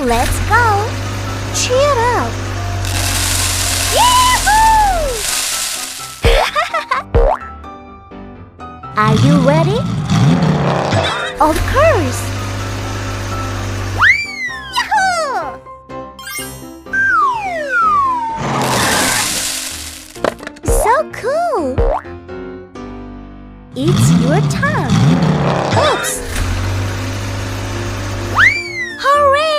Let's go! Cheer up! Yahoo! Are you ready? Of course! Yahoo! So cool! It's your turn! Oops! Hooray!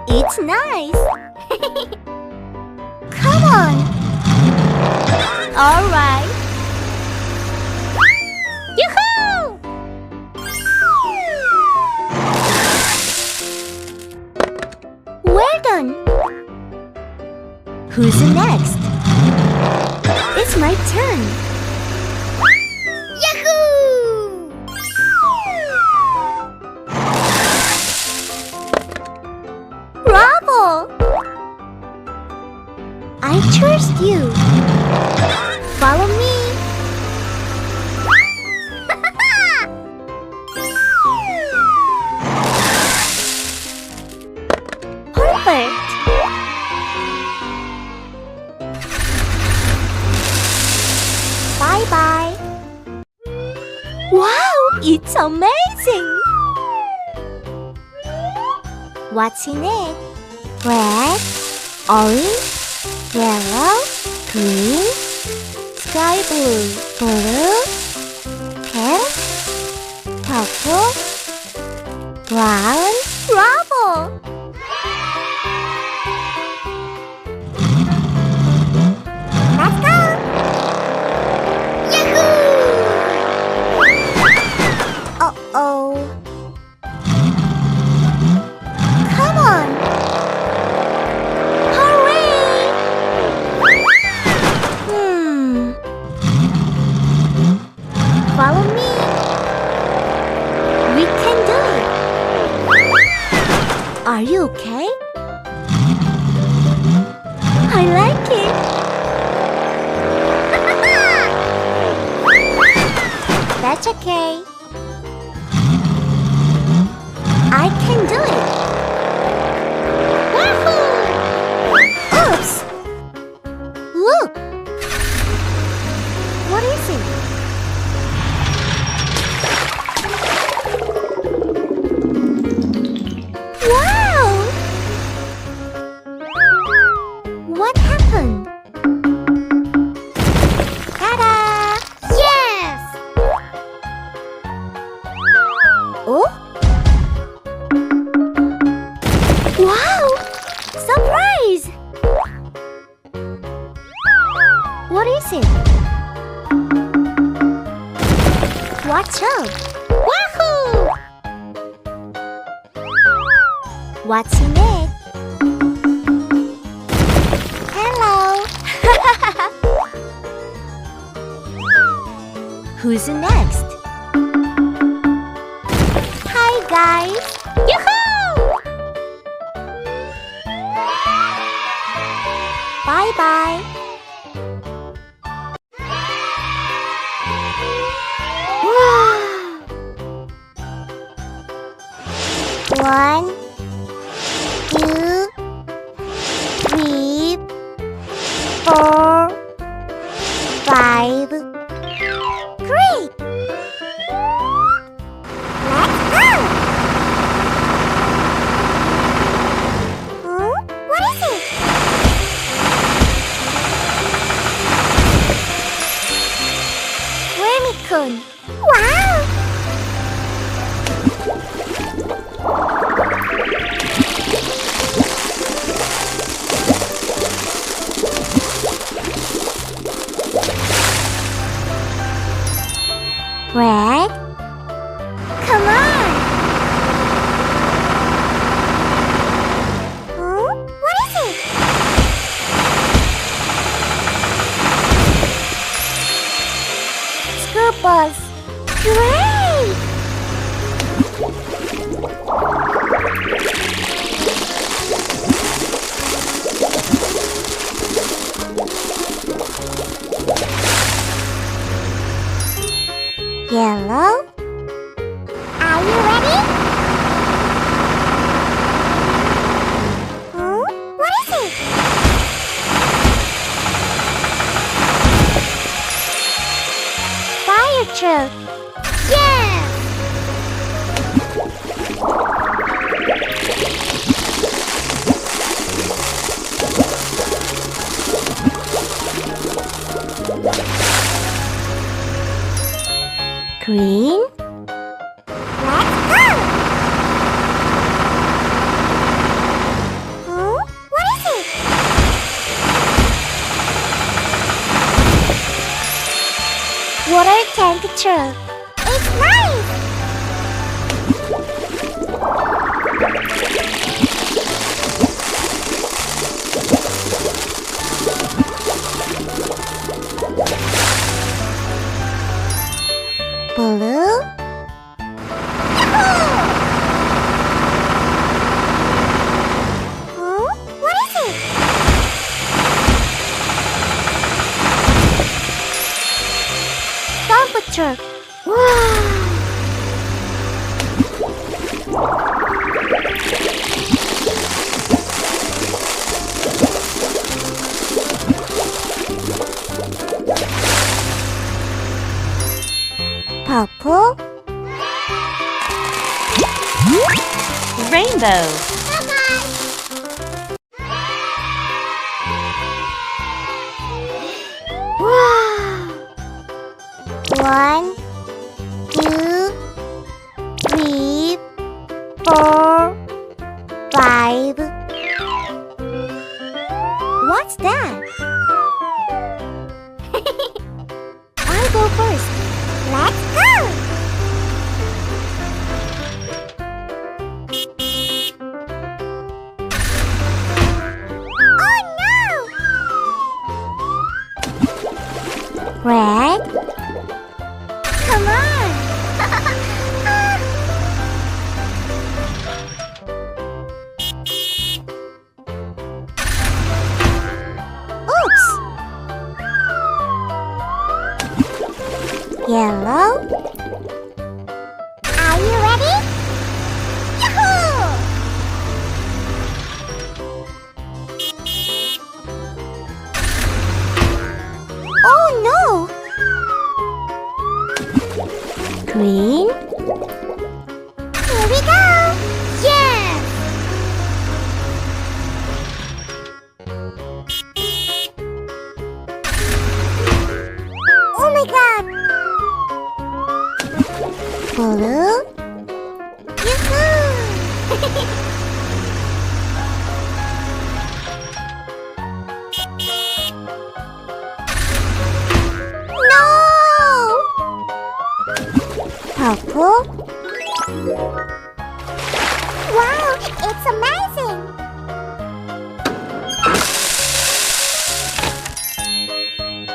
It's nice! Come on! Alright! Yoo-hoo! Well done! Who's next? It's my turn! Yahoo! Bravo! I trust you! Follow me! Perfect! Bye-bye! Wow! It's amazing! What's in it? Red, orange, yellow, green, sky blue, pink, purple, brown. Bravo! Let's go! Yahoo! Uh-oh. Come on! Hooray! Follow me. We can do it. Are you okay? I like it. That's okay. I can do it. Wahoo! Oops! Look! What is it? Wow! What happened? Ta-da! Yes! Oh? Wow! Surprise! What is it? Watch out! Wahoo! What's in it? Hello! Who's next? Hi guys! Yoo-hoo! Bye-bye! Wow! 1, 2, 3, 4, 5. Great! Let's go! What is it? Wormy-kun. Wow! Red? Come on! What is it? School bus! Great! Yellow. Are you ready? Huh? What is it? Fire truck. Yeah! Green. Let's go! Huh? What is it? Water tank truck. It's nice! Blue. Huh? What is it? Dump truck. Wow! Purple. Rainbow. Wow! 1, 2, 3, 4, 5. What's that? I'll go first. Let's go! Oh no! Red? Come on! Oops! Yellow? Are you ready? Yahoo! Oh no! Green? Here we go! Yeah! Oh my god! Blue? Yahoo! No! Purple? Wow, it's amazing!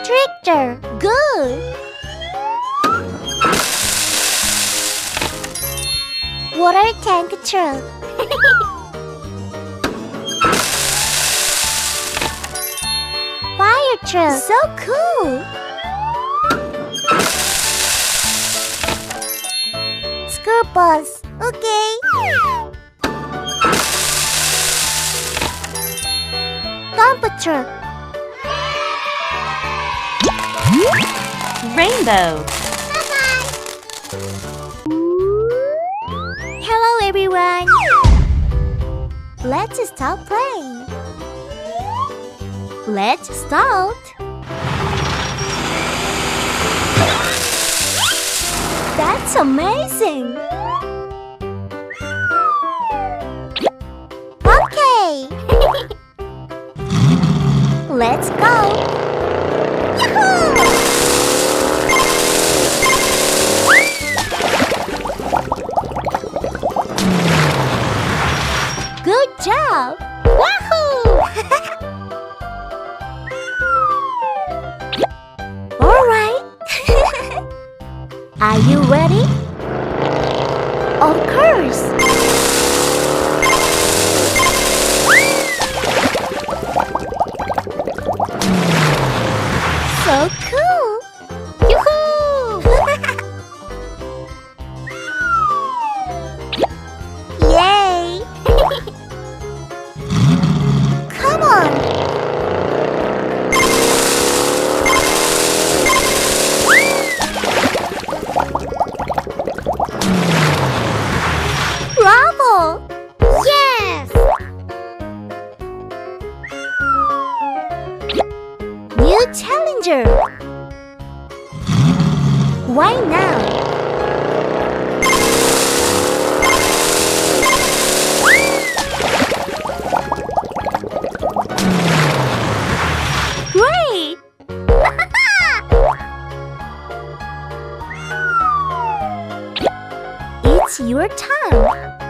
Tractor, good! Water tank truck. Fire truck. So cool! School bus. Okay. Dump truck. Rainbow. Bye-bye. Hello everyone. Let's start playing. Let's start. That's amazing. Okay. Let's go. Yahoo! Good job! Wahoo! All right. Are you ready? Of course. So cool! Yoo-hoo! Use your tongue.